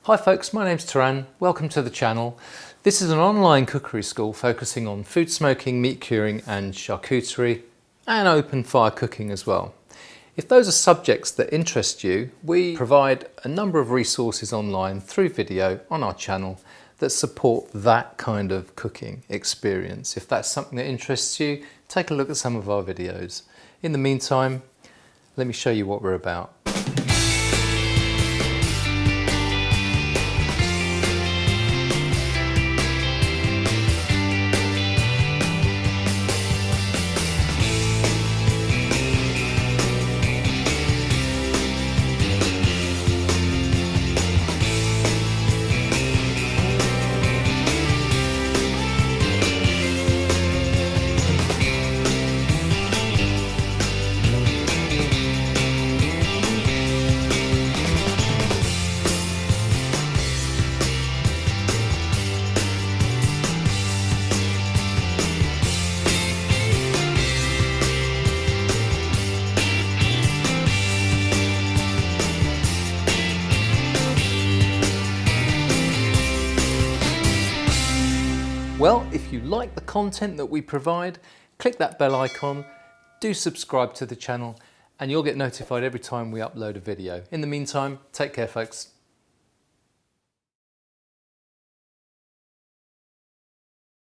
Hi folks, my name's Taran. Welcome to the channel. This is an online cookery school focusing on food smoking, meat curing and charcuterie and open fire cooking as well. If those are subjects that interest you, we provide a number of resources online through video on our channel that support that kind of cooking experience. If that's something that interests you, take a look at some of our videos. In the meantime, let me show you what we're about. Well, if you like the content that we provide, click that bell icon, do subscribe to the channel, and you'll get notified every time we upload a video. In the meantime, take care folks.